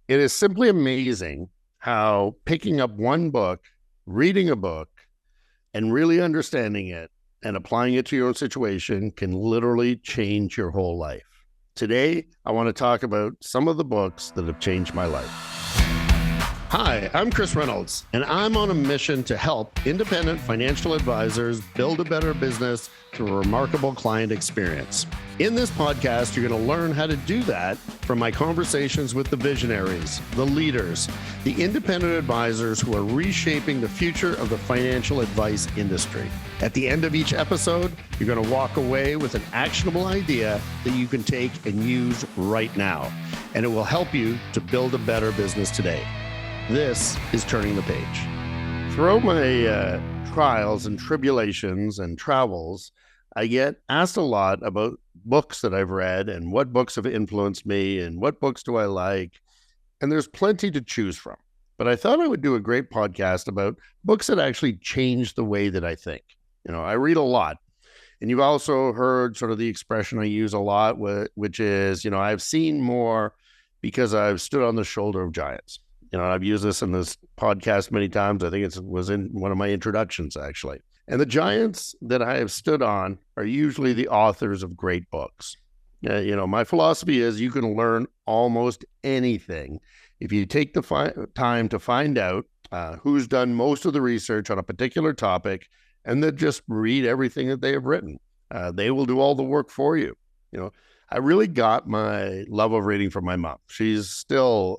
It is simply amazing how picking up one book, reading a book, and really understanding it and applying it to your own situation can literally change your whole life. Today, I want to talk about some of the books that have changed my life. Hi, I'm Chris Reynolds, and I'm on a mission to help independent financial advisors build a better business through a remarkable client experience. In this podcast, you're going to learn how to do that from my conversations with the visionaries, the leaders, the independent advisors who are reshaping the future of the financial advice industry. At the end of each episode, you're going to walk away with an actionable idea that you can take and use right now, and it will help you to build a better business today. This is Turning the Page. Throughout my trials and tribulations and travels, I get asked a lot about books that I've read and what books have influenced me and what books do I like. And there's plenty to choose from. But I thought I would do a great podcast about books that actually change the way that I think. You know, I read a lot. And you've also heard sort of the expression I use a lot, which is, I've seen more because I've stood on the shoulder of giants. I've used this in this podcast many times. I think it was in one of my introductions, actually. And the giants that I have stood on are usually the authors of great books. My philosophy is you can learn almost anything if you take the time to find out who's done most of the research on a particular topic and then just read everything that they have written. They will do all the work for you. I really got my love of reading from my mom. She's still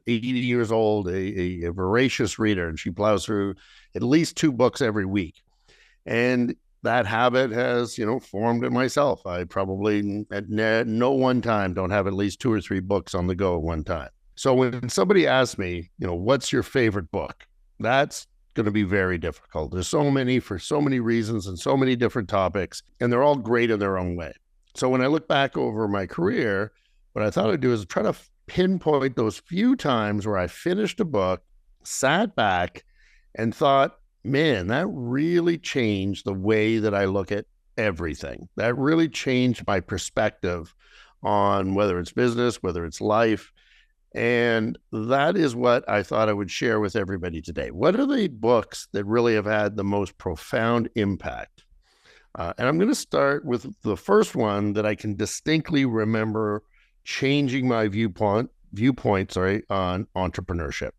80 years old, a voracious reader, and she plows through at least 2 books every week. And that habit has, formed in myself. I probably at no one time don't have at least 2 or 3 books on the go at one time. So when somebody asks me, what's your favorite book? That's going to be very difficult. There's so many for so many reasons and so many different topics, and they're all great in their own way. So when I look back over my career, what I thought I'd do is try to pinpoint those few times where I finished a book, sat back, and thought, man, that really changed the way that I look at everything. That really changed my perspective on whether it's business, whether it's life. And that is what I thought I would share with everybody today. What are the books that really have had the most profound impact? And I'm going to start with the first one that I can distinctly remember changing my viewpoint on entrepreneurship.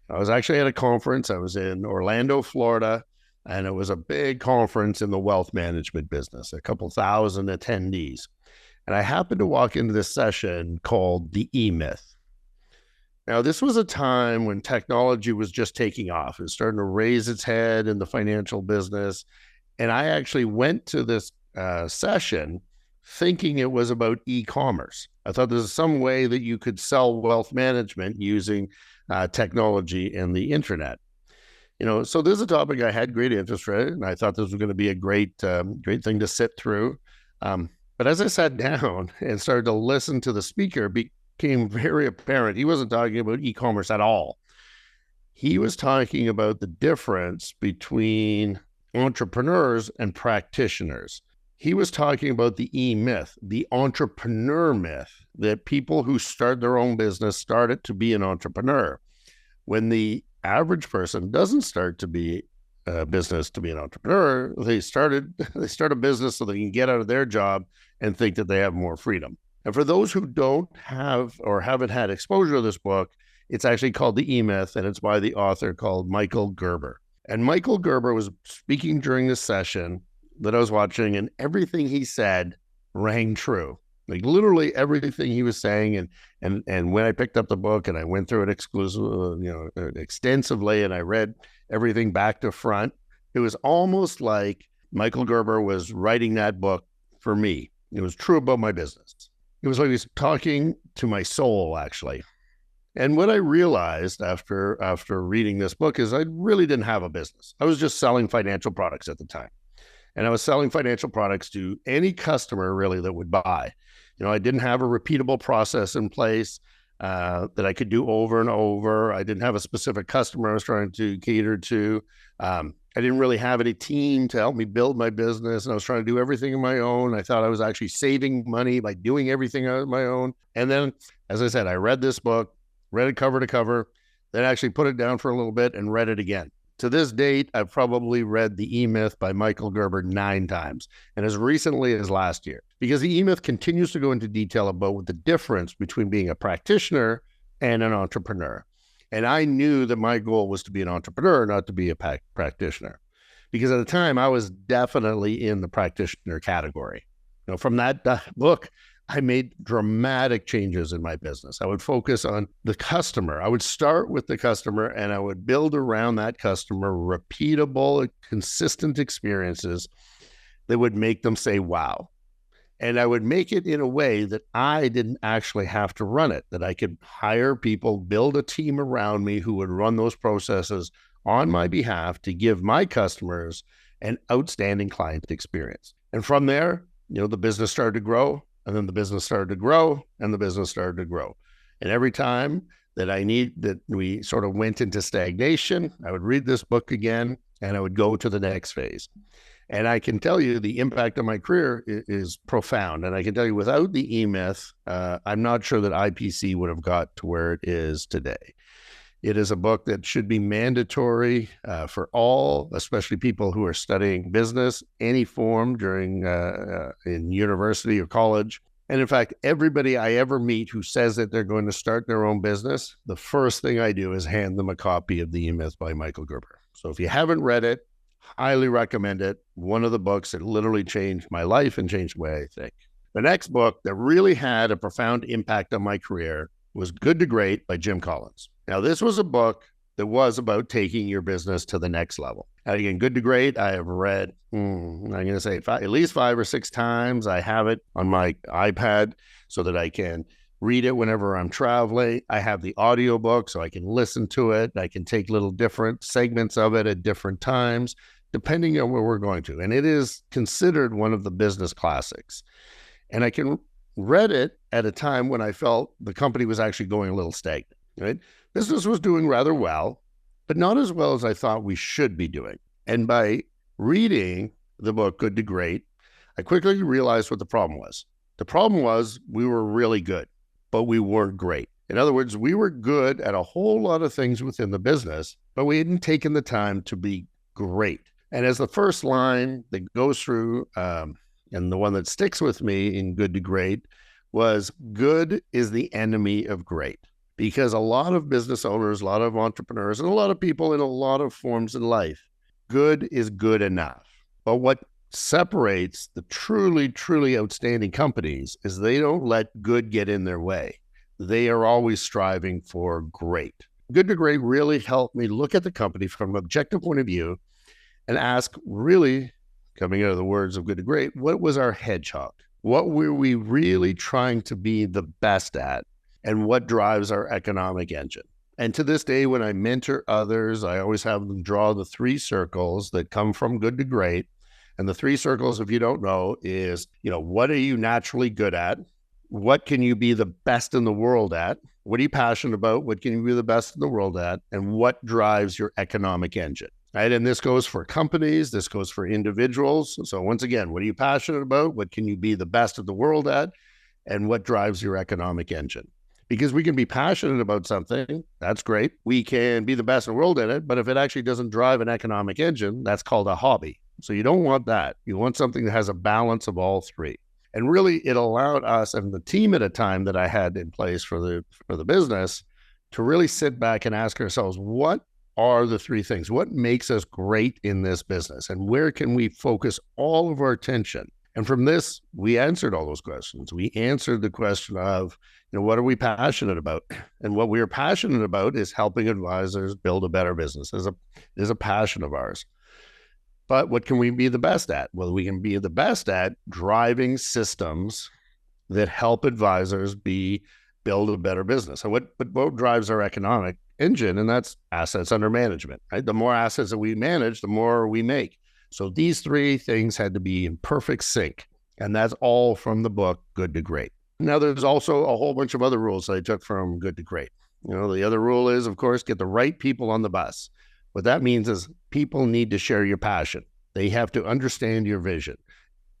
I was actually at a conference. I was in Orlando, Florida, and it was a big conference in the wealth management business, a couple thousand attendees. And I happened to walk into this session called The E-Myth. Now, this was a time when technology was just taking off. It was starting to raise its head in the financial business. And I actually went to this session thinking it was about e-commerce. I thought there was some way that you could sell wealth management using technology and the internet. So this is a topic I had great interest in, and I thought this was going to be a great thing to sit through. But as I sat down and started to listen to the speaker, it became very apparent he wasn't talking about e-commerce at all. He was talking about the difference between entrepreneurs and practitioners. He was talking about the E-myth, the entrepreneur myth, that people who start their own business started to be an entrepreneur. When the average person doesn't start to be a business to be an entrepreneur, they start a business so they can get out of their job and think that they have more freedom. And for those who don't have or haven't had exposure to this book, it's actually called The E-Myth, and it's by the author called Michael Gerber. And Michael Gerber was speaking during this session that I was watching, and everything he said rang true. Like literally everything he was saying. And when I picked up the book and I went through it extensively, and I read everything back to front, it was almost like Michael Gerber was writing that book for me. It was true about my business. It was like he was talking to my soul, actually. And what I realized after reading this book is I really didn't have a business. I was just selling financial products at the time. And I was selling financial products to any customer really that would buy. I didn't have a repeatable process in place that I could do over and over. I didn't have a specific customer I was trying to cater to. I didn't really have any team to help me build my business, and I was trying to do everything on my own. I thought I was actually saving money by doing everything on my own. And then, as I said, I read this book, read it cover to cover, then actually put it down for a little bit and read it again. To this date, I've probably read The E-Myth by Michael Gerber 9 times, and as recently as last year, because The E-Myth continues to go into detail about what the difference between being a practitioner and an entrepreneur. And I knew that my goal was to be an entrepreneur, not to be a practitioner, because at the time I was definitely in the practitioner category. From that book, I made dramatic changes in my business. I would focus on the customer. I would start with the customer and I would build around that customer repeatable, consistent experiences that would make them say, wow. And I would make it in a way that I didn't actually have to run it, that I could hire people, build a team around me who would run those processes on my behalf to give my customers an outstanding client experience. And from there, the business started to grow. And then the business started to grow and the business started to grow. And every time that we sort of went into stagnation, I would read this book again and I would go to the next phase. And I can tell you the impact on my career is profound. And I can tell you without the E-Myth, I'm not sure that IPC would have got to where it is today. It is a book that should be mandatory for all, especially people who are studying business, any form during in university or college. And in fact, everybody I ever meet who says that they're going to start their own business, the first thing I do is hand them a copy of The E-Myth by Michael Gerber. So if you haven't read it, highly recommend it. One of the books that literally changed my life and changed the way I think. The next book that really had a profound impact on my career was Good to Great by Jim Collins. Now, this was a book that was about taking your business to the next level. Now, again, Good to Great, I have read, I'm going to say at least 5 or 6 times. I have it on my iPad so that I can read it whenever I'm traveling. I have the audiobook so I can listen to it. I can take little different segments of it at different times, depending on where we're going to. And it is considered one of the business classics. And I can read it at a time when I felt the company was actually going a little stagnant, right? Business was doing rather well, but not as well as I thought we should be doing. And by reading the book, Good to Great, I quickly realized what the problem was. The problem was we were really good, but we weren't great. In other words, we were good at a whole lot of things within the business, but we hadn't taken the time to be great. And as the first line that goes through, and the one that sticks with me in Good to Great was, good is the enemy of great. Because a lot of business owners, a lot of entrepreneurs, and a lot of people in a lot of forms in life, good is good enough. But what separates the truly, truly outstanding companies is they don't let good get in their way. They are always striving for great. Good to Great really helped me look at the company from an objective point of view and ask, really, coming out of the words of Good to Great, what was our hedgehog? What were we really trying to be the best at? And what drives our economic engine? And to this day, when I mentor others, I always have them draw the 3 circles that come from Good to Great. And the 3 circles, if you don't know, is, what are you naturally good at? What can you be the best in the world at? What are you passionate about? What can you be the best in the world at? And what drives your economic engine? Right? And this goes for companies. This goes for individuals. So once again, what are you passionate about? What can you be the best of the world at? And what drives your economic engine? Because we can be passionate about something, that's great. We can be the best in the world at it, but if it actually doesn't drive an economic engine, that's called a hobby. So you don't want that. You want something that has a balance of all 3. And really, it allowed us and the team at a time that I had in place for the business to really sit back and ask ourselves, what are the 3 things? What makes us great in this business? And where can we focus all of our attention? And from this, we answered all those questions. We answered the question of, what are we passionate about? And what we are passionate about is helping advisors build a better business. It is a passion of ours. But what can we be the best at? Well, we can be the best at driving systems that help advisors build a better business. And what drives our economic engine? And that's assets under management, right? The more assets that we manage, the more we make. So these 3 things had to be in perfect sync. And that's all from the book, Good to Great. Now, there's also a whole bunch of other rules that I took from Good to Great. The other rule is, of course, get the right people on the bus. What that means is people need to share your passion. They have to understand your vision.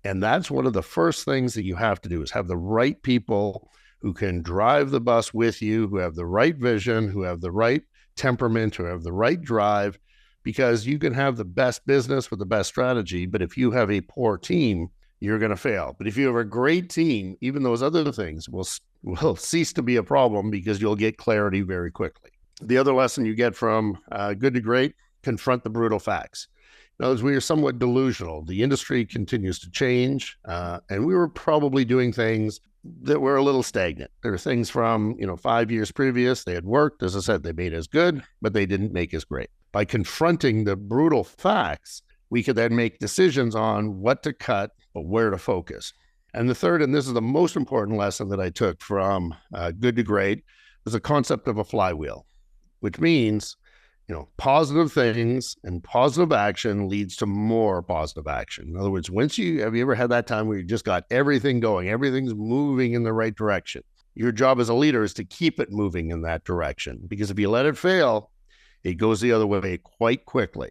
And that's one of the first things that you have to do is have the right people who can drive the bus with you, who have the right vision, who have the right temperament, who have the right drive, because you can have the best business with the best strategy, but if you have a poor team, you're going to fail. But if you have a great team, even those other things will cease to be a problem because you'll get clarity very quickly. The other lesson you get from Good to Great, confront the brutal facts. Now, as we are somewhat delusional, the industry continues to change, and we were probably doing things that were a little stagnant. There are things from 5 years previous, they had worked. As I said, they made us good, but they didn't make us great. By confronting the brutal facts, we could then make decisions on what to cut, but where to focus. And the third, and this is the most important lesson that I took from Good to Great, was the concept of a flywheel, which means positive things and positive action leads to more positive action. In other words, have you ever had that time where you just got everything going, everything's moving in the right direction? Your job as a leader is to keep it moving in that direction, because if you let it fail, it goes the other way quite quickly.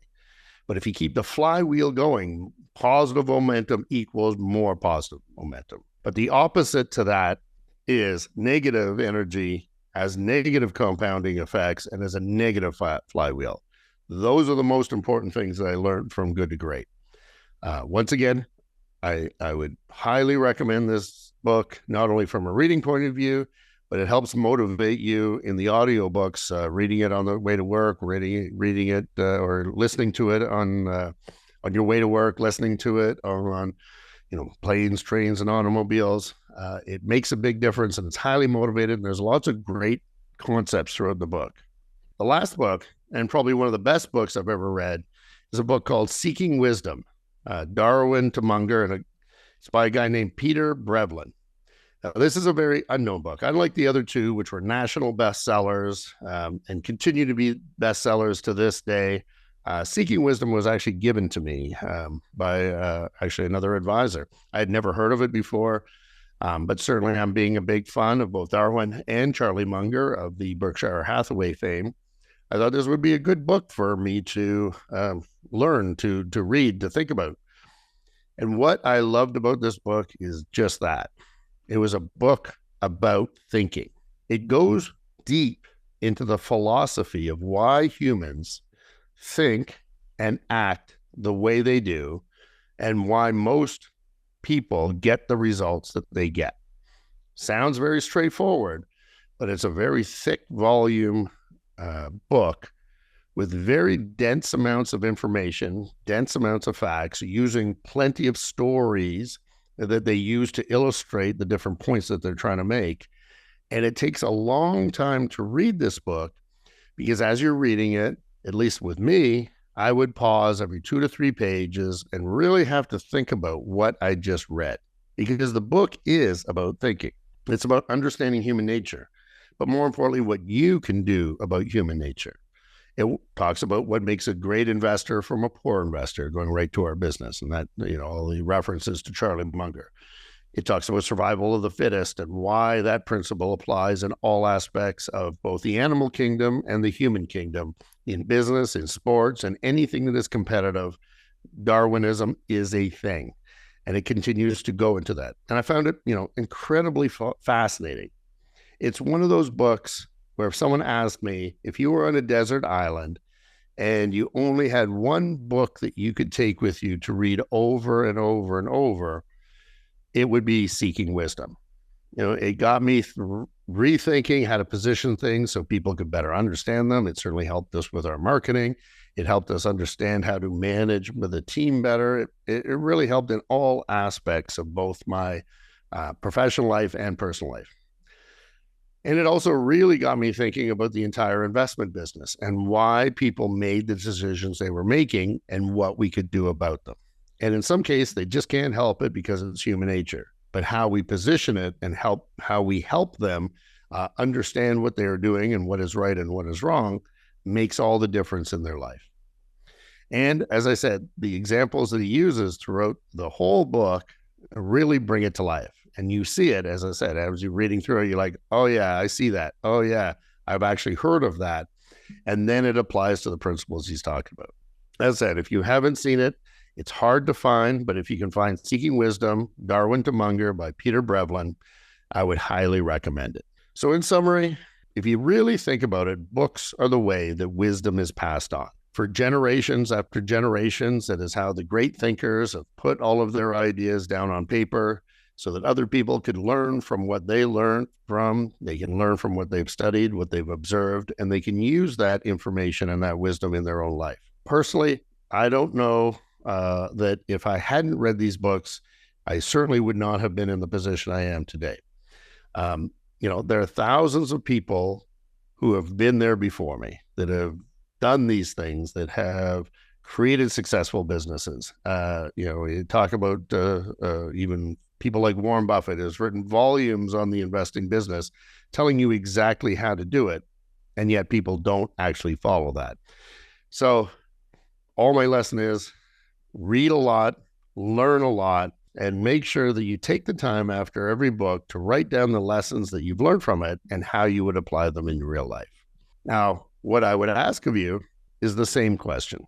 But if you keep the flywheel going, positive momentum equals more positive momentum. But the opposite to that is negative energy has negative compounding effects and is a negative flywheel. Those are the most important things that I learned from Good to Great. Once again, I would highly recommend this book, not only from a reading point of view, but it helps motivate you in the audiobooks, reading it on the way to work, reading it or listening to it on your way to work, listening to it on planes, trains, and automobiles. It makes a big difference, and it's highly motivated, and there's lots of great concepts throughout the book. The last book, and probably one of the best books I've ever read, is a book called Seeking Wisdom, Darwin to Munger, and it's by a guy named Peter Brevlin. Now, this is a very unknown book. Unlike the other two, which were national bestsellers and continue to be bestsellers to this day, Seeking Wisdom was actually given to me by actually another advisor. I had never heard of it before, but certainly I'm being a big fan of both Darwin and Charlie Munger of the Berkshire Hathaway fame. I thought this would be a good book for me to learn, to read, to think about. And what I loved about this book is just that. It was a book about thinking. It goes deep into the philosophy of why humans think and act the way they do, and why most people get the results that they get. Sounds very straightforward, but it's a very thick volume book with very dense amounts of information, dense amounts of facts, using plenty of stories that they use to illustrate the different points that they're trying to make. And it takes a long time to read this book, because as you're reading it, at least with me, I would pause every 2 to 3 pages and really have to think about what I just read, because the book is about thinking. It's about understanding human nature, but more importantly, what you can do about human nature. It talks about what makes a great investor from a poor investor, going right to our business, and that, all the references to Charlie Munger. It talks about survival of the fittest and why that principle applies in all aspects of both the animal kingdom and the human kingdom, in business, in sports, and anything that is competitive. Darwinism is a thing, and it continues to go into that. And I found it, incredibly fascinating. It's one of those books where if someone asked me, if you were on a desert island and you only had one book that you could take with you to read over and over and over, it would be Seeking Wisdom. It got me rethinking how to position things so people could better understand them. It certainly helped us with our marketing. It helped us understand how to manage with a team better. It really helped in all aspects of both my professional life and personal life. And it also really got me thinking about the entire investment business and why people made the decisions they were making and what we could do about them. And in some cases, they just can't help it because it's human nature. But how we position it and how we help them understand what they're doing and what is right and what is wrong makes all the difference in their life. And as I said, the examples that he uses throughout the whole book really bring it to life. And you see it, as I said, as you're reading through it, you're like, oh yeah, I see that. Oh yeah, I've actually heard of that. And then it applies to the principles he's talking about. As I said, if you haven't seen it, it's hard to find, but if you can find Seeking Wisdom, Darwin to Munger by Peter Brevlin, I would highly recommend it. So in summary, if you really think about it, books are the way that wisdom is passed on. For generations after generations, that is how the great thinkers have put all of their ideas down on paper so that other people could learn from what they learned from. They can learn from what they've studied, what they've observed, and they can use that information and that wisdom in their own life. Personally, I don't know that if I hadn't read these books, I certainly would not have been in the position I am today. There are thousands of people who have been there before me that have done these things, that have created successful businesses. You talk about even people like Warren Buffett has written volumes on the investing business, telling you exactly how to do it. And yet people don't actually follow that. So all my lesson is read a lot, learn a lot, and make sure that you take the time after every book to write down the lessons that you've learned from it and how you would apply them in your real life. Now, what I would ask of you is the same question.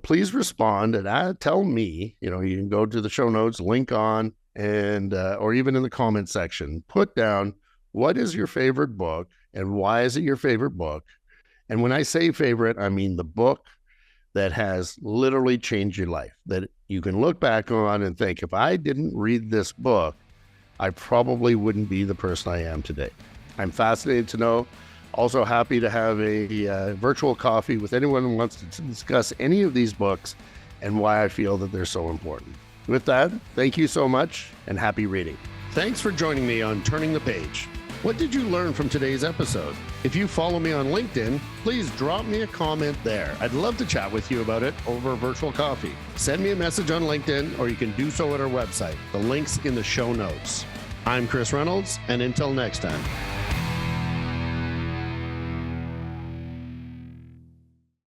Please respond and tell me, you can go to the show notes, link on, and or even in the comment section, put down what is your favorite book and why is it your favorite book? And when I say favorite, I mean the book that has literally changed your life, that you can look back on and think, if I didn't read this book, I probably wouldn't be the person I am today. I'm fascinated to know. Also happy to have a virtual coffee with anyone who wants to discuss any of these books and why I feel that they're so important. With that, thank you so much and happy reading. Thanks for joining me on Turning the Page. What did you learn from today's episode? If you follow me on LinkedIn, please drop me a comment there. I'd love to chat with you about it over a virtual coffee. Send me a message on LinkedIn, or you can do so at our website. The link's in the show notes. I'm Chris Reynolds, and until next time.